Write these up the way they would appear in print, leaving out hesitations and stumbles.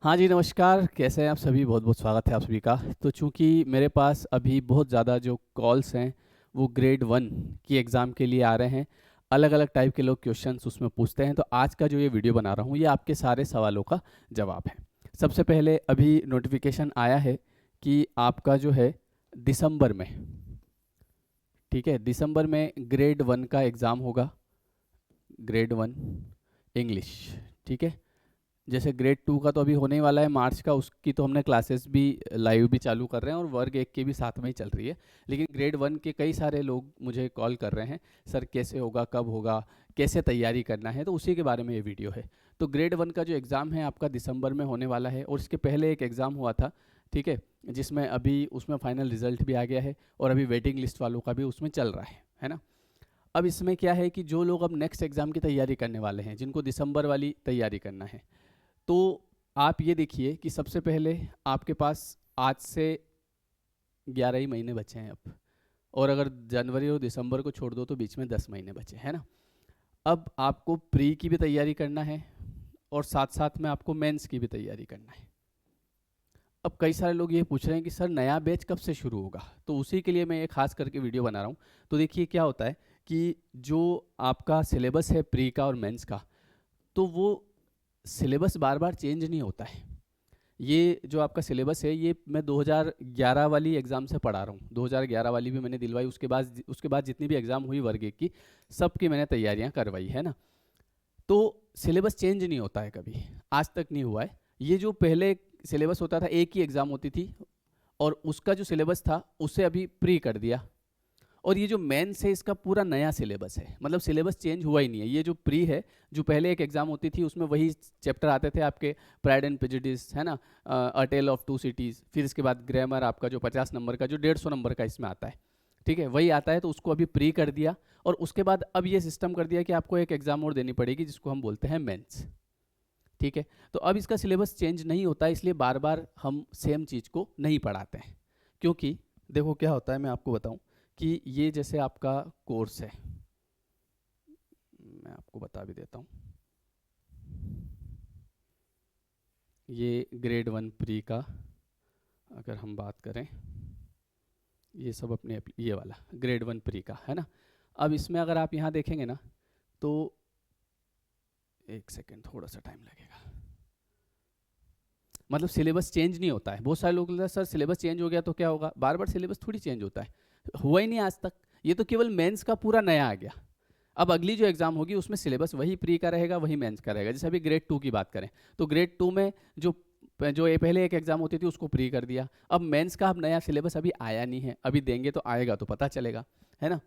हाँ जी, नमस्कार। कैसे हैं आप सभी? बहुत-बहुत स्वागत है आप सभी का। तो चूँकि मेरे पास अभी बहुत ज़्यादा जो कॉल्स हैं, वो ग्रेड 1 की एग्ज़ाम के लिए आ रहे हैं। अलग-अलग टाइप के लोग क्वेश्चन्स उसमें पूछते हैं, तो आज का जो ये वीडियो बना रहा हूँ, ये आपके सारे सवालों का जवाब है। सबसे पहले अभी नोटिफ़िकेशन आया है कि आपका जो है दिसंबर में, ठीक है? दिसंबर में ग्रेड 1 का एग्ज़ाम होगा, ग्रेड 1 इंग्लिश, ठीक है? जैसे ग्रेड 2 का तो अभी होने ही वाला है मार्च का, उसकी तो हमने क्लासेस भी लाइव भी चालू कर रहे हैं और वर्ग 1 की भी साथ में ही चल रही है। लेकिन ग्रेड 1 के कई सारे लोग मुझे कॉल कर रहे हैं, सर कैसे होगा, कब होगा, कैसे तैयारी करना है, तो उसी के बारे में ये वीडियो है। तो ग्रेड 1 का जो एग्ज़ाम है आपका दिसंबर में होने वाला है और इसके पहले एक एग्ज़ाम हुआ था, ठीक है, जिसमें अभी उसमें फाइनल रिजल्ट भी आ गया है और अभी वेटिंग लिस्ट वालों का भी उसमें चल रहा है ना। अब इसमें क्या है कि जो लोग अब नेक्स्ट एग्ज़ाम की तैयारी करने वाले हैं, जिनको दिसंबर वाली तैयारी करना है, तो आप ये देखिए कि सबसे पहले आपके पास आज से 11 ही महीने बचे हैं अब, और अगर जनवरी और दिसंबर को छोड़ दो तो बीच में 10 महीने बचे हैं ना। अब आपको प्री की भी तैयारी करना है और साथ साथ में आपको मेंस की भी तैयारी करना है। अब कई सारे लोग ये पूछ रहे हैं कि सर नया बैच कब से शुरू होगा, तो उसी के लिए मैं ये खास करके वीडियो बना रहा हूँ। तो देखिए क्या होता है कि जो आपका सिलेबस है प्री का और मेंस का, तो वो सिलेबस बार बार चेंज नहीं होता है। ये जो आपका सिलेबस है ये मैं 2011 वाली एग्ज़ाम से पढ़ा रहा हूँ। 2011 वाली भी मैंने दिलवाई, उसके बाद जितनी भी एग्ज़ाम हुई वर्ग एक की, सबकी मैंने तैयारियाँ करवाई है ना। तो सिलेबस चेंज नहीं होता है कभी, आज तक नहीं हुआ है। ये जो पहले सिलेबस होता था, एक ही एग्ज़ाम होती थी, और उसका जो सिलेबस था उसे अभी प्री कर दिया। और ये जो मेंस है इसका पूरा नया सिलेबस है, मतलब सिलेबस चेंज हुआ ही नहीं है। ये जो प्री है, जो पहले एक एग्जाम होती थी उसमें वही चैप्टर आते थे आपके, प्राइड एंड प्रेजुडिस है ना, अ टेल ऑफ टू सिटीज़, फिर इसके बाद ग्रामर आपका जो 50 नंबर का, जो 150 नंबर का इसमें आता है, ठीक है, वही आता है। तो उसको अभी प्री कर दिया और उसके बाद अब ये सिस्टम कर दिया कि आपको एक एग्जाम और देनी पड़ेगी जिसको हम बोलते हैं मेंस, ठीक है। तो अब इसका सिलेबस चेंज नहीं होता, इसलिए बार बार हम सेम चीज़ को नहीं पढ़ाते हैं। क्योंकि देखो क्या होता है, मैं आपको बताऊं कि ये जैसे आपका कोर्स है, मैं आपको बता भी देता हूँ। ये ग्रेड 1 प्री का अगर हम बात करें, ये सब अपने ये वाला ग्रेड 1 प्री का है ना। अब इसमें अगर आप यहाँ देखेंगे ना, तो एक सेकेंड, थोड़ा सा टाइम लगेगा। मतलब सिलेबस चेंज नहीं होता है। बहुत सारे लोग बोलते हैं सर सिलेबस चेंज हो गया तो क्या होगा, बार बार सिलेबस थोड़ी चेंज होता है, हुआ ही नहीं आज तक। ये तो केवल मेंस का पूरा नया आ गया। अब अगली जो एग्जाम होगी उसमें सिलेबस वही प्री का रहेगा, वही मेंस का रहेगा। जैसे अभी ग्रेड 2 की बात करें, तो ग्रेड 2 में जो जो ये पहले एक एग्जाम होती थी उसको प्री कर दिया। अब मेंस का अब नया सिलेबस अभी आया नहीं है, अभी देंगे तो आएगा तो पता चलेगा, है ना।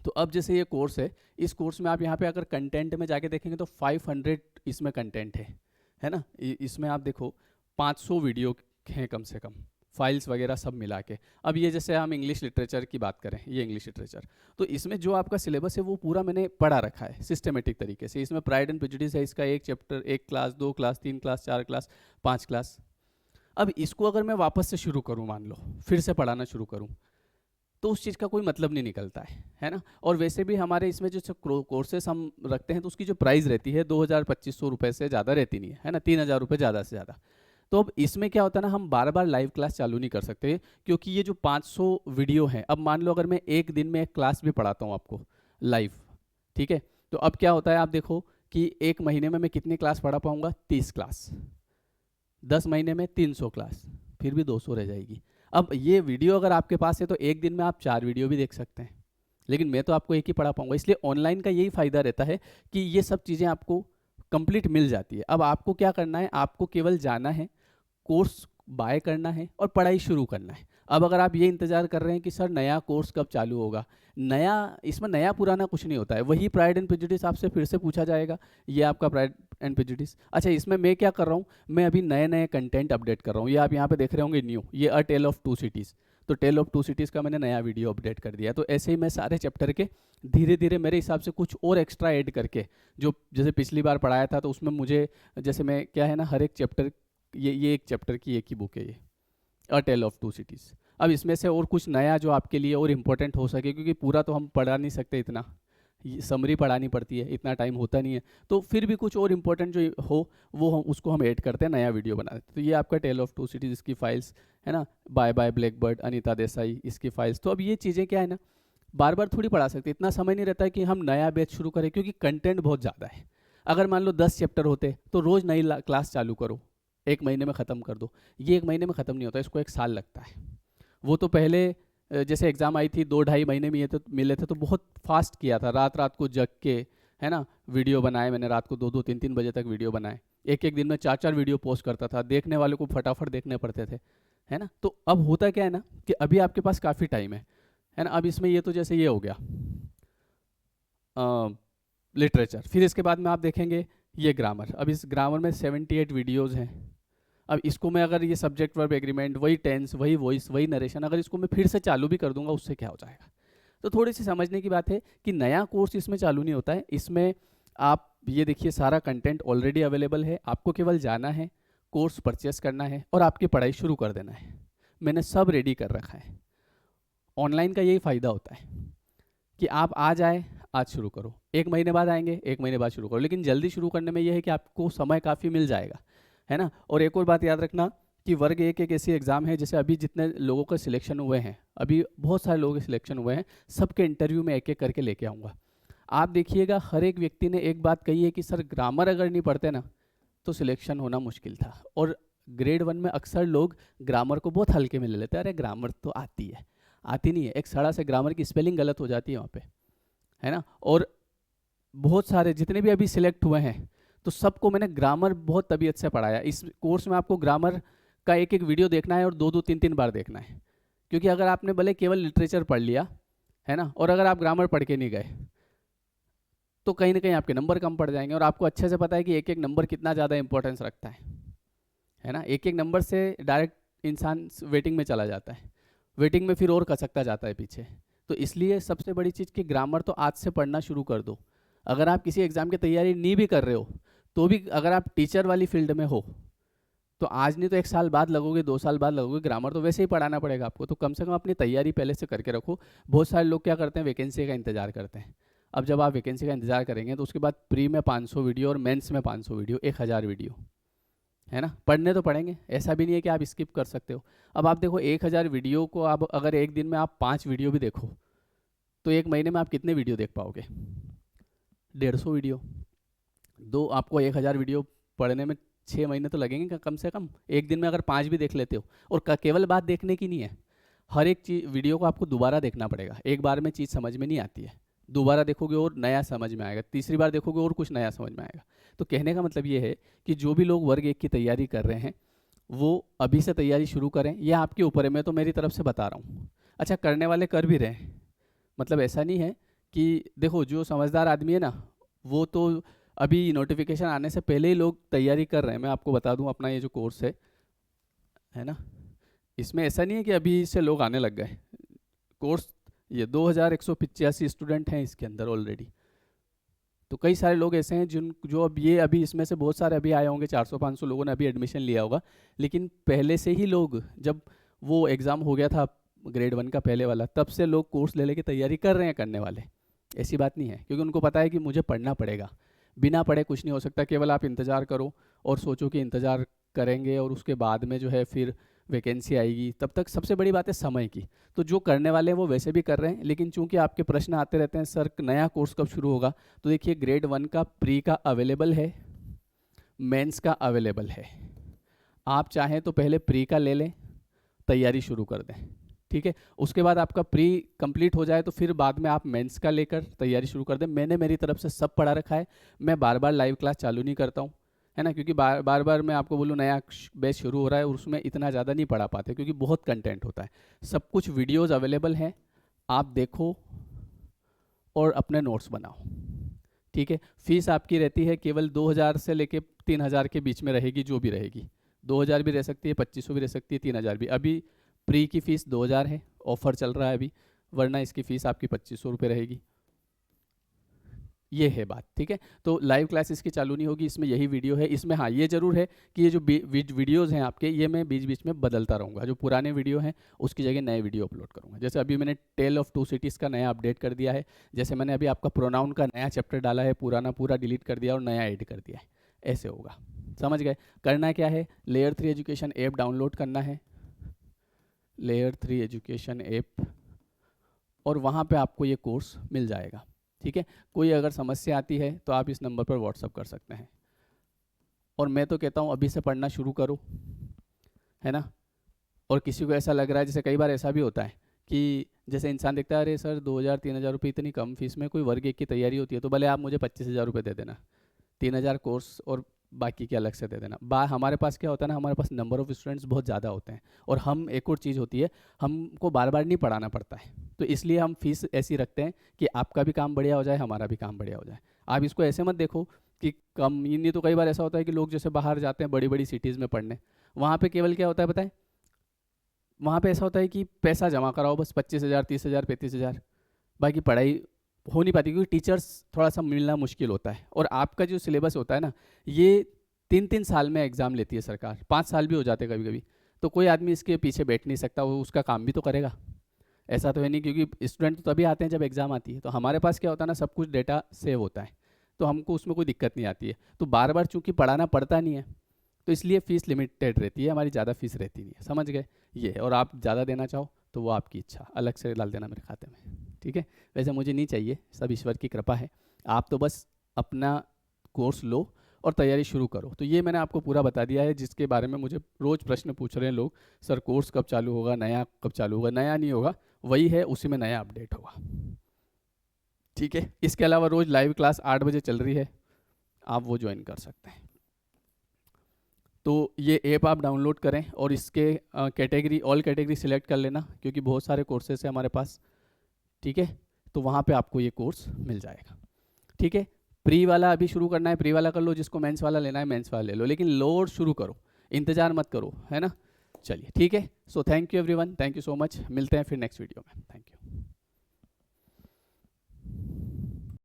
तो अब जैसे ये कोर्स है, इस कोर्स में आप यहाँ पे अगर कंटेंट में जाके देखेंगे तो 500 इसमें कंटेंट है ना। इसमें आप देखो 500 वीडियो हैं कम से कम, फाइल्स वगैरह सब मिला के। अब ये जैसे हम इंग्लिश लिटरेचर की बात करें, ये इंग्लिश लिटरेचर, तो इसमें जो आपका सिलेबस है वो पूरा मैंने पढ़ा रखा है सिस्टमेटिक तरीके से। इसमें प्राइड एंड प्रेजुडिस है, इसका एक चैप्टर, एक class, 2 class, 3 class, 4 class, 5 class. अब इसको अगर मैं वापस से शुरू करूँ, मान लो फिर से पढ़ाना शुरू करूँ, तो उस चीज़ का कोई मतलब नहीं निकलता है ना। और वैसे भी हमारे इसमें जो कोर्सेस हम रखते हैं तो उसकी जो प्राइस रहती है 2,000-2,500 रुपये से ज़्यादा रहती नहीं है ना, 3,000 रुपये ज़्यादा से ज़्यादा। तो अब इसमें क्या होता है ना, हम बार बार लाइव क्लास चालू नहीं कर सकते, क्योंकि ये जो 500 वीडियो हैं, अब मान लो अगर मैं एक दिन में एक क्लास भी पढ़ाता हूँ आपको लाइव, ठीक है, तो अब क्या होता है आप देखो कि एक महीने में मैं कितनी क्लास पढ़ा पाऊंगा, 30 क्लास, 10 महीने में 300 क्लास, फिर भी 200 रह जाएगी। अब ये वीडियो अगर आपके पास है तो एक दिन में आप 4 वीडियो भी देख सकते हैं, लेकिन मैं तो आपको एक ही पढ़ा पाऊंगा। इसलिए ऑनलाइन का यही फ़ायदा रहता है कि ये सब चीज़ें आपको कंप्लीट मिल जाती है। अब आपको क्या करना है, आपको केवल जाना है, कोर्स बाय करना है और पढ़ाई शुरू करना है। अब अगर आप ये इंतज़ार कर रहे हैं कि सर नया कोर्स कब चालू होगा, नया, इसमें नया पुराना कुछ नहीं होता है, वही प्राइड एंड प्रेजुडिस आपसे फिर से पूछा जाएगा, ये आपका प्राइड एंड प्रेजुडिस। अच्छा, इसमें मैं क्या कर रहा हूँ, मैं अभी नए नए कंटेंट अपडेट कर रहा हूँ। ये आप यहाँ पे देख रहे होंगे न्यू, ये अ टेल ऑफ टू सिटीज़, तो टेल ऑफ टू सिटीज़ का मैंने नया वीडियो अपडेट कर दिया। तो ऐसे ही मैं सारे चैप्टर के धीरे धीरे मेरे हिसाब से कुछ और एक्स्ट्रा ऐड करके, जो जैसे पिछली बार पढ़ाया था तो उसमें मुझे, जैसे मैं क्या है ना, हर एक चैप्टर, ये एक चैप्टर की एक ही बुक है, ये अ टेल ऑफ टू सिटीज़। अब इसमें से और कुछ नया जो आपके लिए और इम्पोर्टेंट हो सके, क्योंकि पूरा तो हम पढ़ा नहीं सकते इतना, समरी पढ़ानी पड़ती है, इतना टाइम होता नहीं है। तो फिर भी कुछ और इम्पोर्टेंट जो हो वो हम उसको हम ऐड करते हैं, नया वीडियो बना देते हैं। तो ये आपका टेल ऑफ टू सिटीज़ इसकी फाइल्स है ना, bye bye blackbird, Anita Desai इसकी फाइल्स। तो अब ये चीज़ें क्या है ना, बार बार थोड़ी पढ़ा सकते, इतना समय नहीं रहता है कि हम नया बैच शुरू करें, क्योंकि कंटेंट बहुत ज़्यादा है। अगर मान लो 10 चैप्टर होते तो रोज़ नई क्लास चालू करो, एक महीने में ख़त्म कर दो। ये एक महीने में ख़त्म नहीं होता, इसको एक साल लगता है। वो तो पहले जैसे एग्ज़ाम आई थी 2-2.5 महीने में ये तो मिले थे, तो बहुत फास्ट किया था, रात रात को जग के है ना वीडियो बनाए मैंने, रात को 2-2 3-3 बजे तक वीडियो बनाए, एक एक दिन में 4-4 वीडियो पोस्ट करता था, देखने वालों को फटाफट देखने पड़ते थे, है ना। तो अब होता क्या है ना कि अभी आपके पास काफ़ी टाइम है ना। अब इसमें ये तो जैसे ये हो गया लिटरेचर, फिर इसके बाद में आप देखेंगे ये ग्रामर। अब इस ग्रामर में 78 वीडियोज़ हैं। अब इसको मैं अगर ये सब्जेक्ट वर्ब एग्रीमेंट, वही टेंस, वही वॉइस, वही नरेशन, अगर इसको मैं फिर से चालू भी कर दूंगा, उससे क्या हो जाएगा। तो थोड़ी सी समझने की बात है कि नया कोर्स इसमें चालू नहीं होता है। इसमें आप ये देखिए सारा कंटेंट ऑलरेडी अवेलेबल है, आपको केवल जाना है, कोर्स परचेस करना है और आपकी पढ़ाई शुरू कर देना है। मैंने सब रेडी कर रखा है। ऑनलाइन का यही फ़ायदा होता है कि आप आ जाए, आज शुरू करो, एक महीने बाद आएंगे, एक महीने बाद शुरू करो। लेकिन जल्दी शुरू करने में यह है कि आपको समय काफ़ी मिल जाएगा, है ना। और एक और बात याद रखना कि वर्ग एक ऐसी एग्ज़ाम है, जैसे अभी जितने लोगों का सिलेक्शन हुए हैं, अभी बहुत सारे लोगों के सिलेक्शन हुए हैं, सबके इंटरव्यू में एक एक करके लेके आऊँगा। आप देखिएगा हर एक व्यक्ति ने एक बात कही है कि सर ग्रामर अगर नहीं पढ़ते ना तो सिलेक्शन होना मुश्किल था। और ग्रेड 1 में अक्सर लोग ग्रामर को बहुत हल्के में ले लेते हैं, अरे ग्रामर तो आती है, आती नहीं है, एक सड़ा से ग्रामर की स्पेलिंग गलत हो जाती है वहाँ पे, है ना। और बहुत सारे जितने भी अभी सिलेक्ट हुए हैं तो सबको मैंने ग्रामर बहुत तबीयत से पढ़ाया। इस कोर्स में आपको ग्रामर का एक एक वीडियो देखना है और 2-2 3-3 बार देखना है, क्योंकि अगर आपने भले केवल लिटरेचर पढ़ लिया है ना, और अगर आप ग्रामर पढ़ के नहीं गए तो कहीं ना कहीं आपके नंबर कम पड़ जाएंगे। और आपको अच्छे से पता है कि एक एक नंबर कितना ज़्यादा इंपॉर्टेंस रखता है ना। एक एक नंबर से डायरेक्ट इंसान वेटिंग में चला जाता है, वेटिंग में फिर और खसकता जाता है पीछे। तो इसलिए सबसे बड़ी चीज़ कि ग्रामर तो आज से पढ़ना शुरू कर दो। अगर आप किसी एग्ज़ाम की तैयारी नहीं भी कर रहे हो तो भी, अगर आप टीचर वाली फील्ड में हो तो आज नहीं तो 1 साल बाद लगोगे, 2 साल बाद लगोगे, ग्रामर तो वैसे ही पढ़ाना पड़ेगा आपको। तो कम से कम अपनी तैयारी पहले से करके रखो। बहुत सारे लोग क्या करते हैं, वैकेंसी का इंतजार करते हैं। अब जब आप वैकेंसी का इंतजार करेंगे तो उसके बाद प्री में 500 वीडियो और मेंस में 500 वीडियो, 1000 वीडियो, है ना। पढ़ने तो पड़ेंगे, ऐसा भी नहीं है कि आप स्किप कर सकते हो। अब आप देखो 1000 वीडियो को आप अगर एक दिन में आप 5 वीडियो भी देखो तो एक महीने में आप कितने वीडियो देख पाओगे, 150 वीडियो। दो आपको 1000 वीडियो पढ़ने में 6 महीने तो लगेंगे कम से कम। एक दिन में अगर 5 भी देख लेते हो, और केवल बात देखने की नहीं है, हर एक चीज़ वीडियो को आपको दोबारा देखना पड़ेगा। एक बार में चीज़ समझ में नहीं आती है, दोबारा देखोगे और नया समझ में आएगा, तीसरी बार देखोगे और कुछ नया समझ में आएगा। तो कहने का मतलब ये है कि जो भी लोग वर्ग 1 की तैयारी कर रहे हैं वो अभी से तैयारी शुरू करें। यह आपके ऊपर है, मैं तो मेरी तरफ से बता रहा हूँ। अच्छा, करने वाले कर भी रहे हैं, मतलब ऐसा नहीं है कि देखो जो समझदार आदमी है ना वो तो अभी नोटिफिकेशन आने से पहले ही लोग तैयारी कर रहे हैं। मैं आपको बता दूं अपना ये जो कोर्स है ना, इसमें ऐसा नहीं है कि अभी से लोग आने लग गए। कोर्स ये 2185 स्टूडेंट हैं इसके अंदर ऑलरेडी। तो कई सारे लोग ऐसे हैं जो अब ये अभी इसमें से बहुत सारे अभी आए होंगे, 400-500 लोगों ने अभी एडमिशन लिया होगा, लेकिन पहले से ही लोग, जब वो एग्ज़ाम हो गया था ग्रेड 1 का पहले वाला, तब से लोग कोर्स ले लेके तैयारी कर रहे हैं करने वाले। ऐसी बात नहीं है, क्योंकि उनको पता है कि मुझे पढ़ना पड़ेगा, बिना पढ़े कुछ नहीं हो सकता। केवल आप इंतज़ार करो और सोचो कि इंतज़ार करेंगे और उसके बाद में जो है फिर वैकेंसी आएगी, तब तक सबसे बड़ी बात है समय की। तो जो करने वाले हैं वो वैसे भी कर रहे हैं, लेकिन चूंकि आपके प्रश्न आते रहते हैं सर नया कोर्स कब शुरू होगा, तो देखिए ग्रेड 1 का प्री का अवेलेबल है, मेंस का अवेलेबल है। आप चाहें तो पहले प्री का ले लें, तैयारी शुरू कर दें, ठीक है। उसके बाद आपका प्री कंप्लीट हो जाए तो फिर बाद में आप मेंस का लेकर तैयारी शुरू कर दें। मैंने मेरी तरफ से सब पढ़ा रखा है, मैं बार बार लाइव क्लास चालू नहीं करता हूँ, है ना, क्योंकि बार बार मैं आपको बोलूँ नया बैच शुरू हो रहा है और उसमें इतना ज़्यादा नहीं पढ़ा पाते, क्योंकि बहुत कंटेंट होता है। सब कुछ वीडियोज़ अवेलेबल हैं, आप देखो और अपने नोट्स बनाओ, ठीक है। फीस आपकी रहती है केवल 2000 से लेके 3000 के बीच में रहेगी, जो भी रहेगी। 2000 भी रह सकती है, 2500 भी रह सकती है, 3000 भी। अभी प्री की फ़ीस 2000 है, ऑफ़र चल रहा है अभी, वरना इसकी फ़ीस आपकी 2500 रुपये रहेगी। ये है बात, ठीक है। तो लाइव क्लास इसकी चालू नहीं होगी, इसमें यही वीडियो है। इसमें हाँ ये ज़रूर है कि ये जो वीडियोज़ हैं आपके, ये मैं बीच बीच में बदलता रहूँगा। जो पुराने वीडियो हैं उसकी जगह नए वीडियो अपलोड करूँगा। जैसे अभी मैंने टेल ऑफ टू सिटीज़ का नया अपडेट कर दिया है, जैसे मैंने अभी आपका प्रोनाउन का नया चैप्टर डाला है, पुराना पूरा डिलीट कर दिया और नया ऐड कर दिया है, ऐसे होगा। समझ गए? करना क्या है, लेयर 3 एजुकेशन ऐप डाउनलोड करना है, लेयर 3 एजुकेशन ऐप, और वहाँ पे आपको ये कोर्स मिल जाएगा, ठीक है। कोई अगर समस्या आती है तो आप इस नंबर पर व्हाट्सअप कर सकते हैं। और मैं तो कहता हूँ अभी से पढ़ना शुरू करो, है ना। और किसी को ऐसा लग रहा है, जैसे कई बार ऐसा भी होता है कि जैसे इंसान देखता है, अरे सर 2000-3000 रुपये इतनी कम फीस में कोई वर्ग एक की तैयारी होती है, तो भले आप मुझे 25,000 रुपये दे देना, 3000 कोर्स और बाकी के अलग से दे देना। हमारे पास क्या होता है ना, हमारे पास नंबर ऑफ़ स्टूडेंट्स बहुत ज़्यादा होते हैं, और हम एक और चीज़ होती है, हमको बार बार नहीं पढ़ाना पड़ता है, तो इसलिए हम फीस ऐसी रखते हैं कि आपका भी काम बढ़िया हो जाए, हमारा भी काम बढ़िया हो जाए। आप इसको ऐसे मत देखो कि कम, ये नहीं तो कई बार ऐसा होता है कि लोग जैसे बाहर जाते हैं बड़ी बड़ी सिटीज़ में पढ़ने, वहाँ पे केवल क्या होता है पता है, वहाँ पे ऐसा होता है कि पैसा जमा कराओ बस 25,000, 30,000, 35,000, बाकी पढ़ाई हो नहीं पाती, क्योंकि टीचर्स थोड़ा सा मिलना मुश्किल होता है। और आपका जो सिलेबस होता है ना, ये 3-3 साल में एग्ज़ाम लेती है सरकार, 5 साल भी हो जाते कभी कभी, तो कोई आदमी इसके पीछे बैठ नहीं सकता, वो उसका काम भी तो करेगा। ऐसा तो है नहीं, क्योंकि स्टूडेंट तो तभी आते हैं जब एग्ज़ाम आती है। तो हमारे पास क्या होता है ना, सब कुछ डेटा सेव होता है, तो हमको उसमें कोई दिक्कत नहीं आती है। तो बार बार चूंकि पढ़ाना पड़ता नहीं है, तो इसलिए फ़ीस लिमिटेड रहती है हमारी, ज़्यादा फीस रहती नहीं है। समझ गए? ये है। और आप ज़्यादा देना चाहो तो वो आपकी इच्छा, अलग से डाल देना मेरे खाते में, ठीक है। वैसे मुझे नहीं चाहिए, सब ईश्वर की कृपा है। आप तो बस अपना कोर्स लो और तैयारी शुरू करो। तो ये मैंने आपको पूरा बता दिया है, जिसके बारे में मुझे रोज़ प्रश्न पूछ रहे हैं लोग, सर कोर्स कब चालू होगा, नया कब चालू होगा। नया नहीं होगा, वही है, उसी में नया अपडेट होगा, ठीक है। इसके अलावा रोज़ लाइव क्लास 8 बजे चल रही है, आप वो ज्वाइन कर सकते हैं। तो ये ऐप आप डाउनलोड करें और इसके कैटेगरी, ऑल कैटेगरी सिलेक्ट कर लेना, क्योंकि बहुत सारे कोर्सेस हैं हमारे पास, ठीक है। तो वहाँ पे आपको ये कोर्स मिल जाएगा, ठीक है। प्री वाला अभी शुरू करना है, प्री वाला कर लो, जिसको मेंस वाला लेना है मेंस वाला ले लो, लेकिन लो और शुरू करो, इंतज़ार मत करो, है ना। चलिए ठीक है। So thank you everyone, thank you so much, मिलते हैं फिर नेक्स्ट वीडियो में। थैंक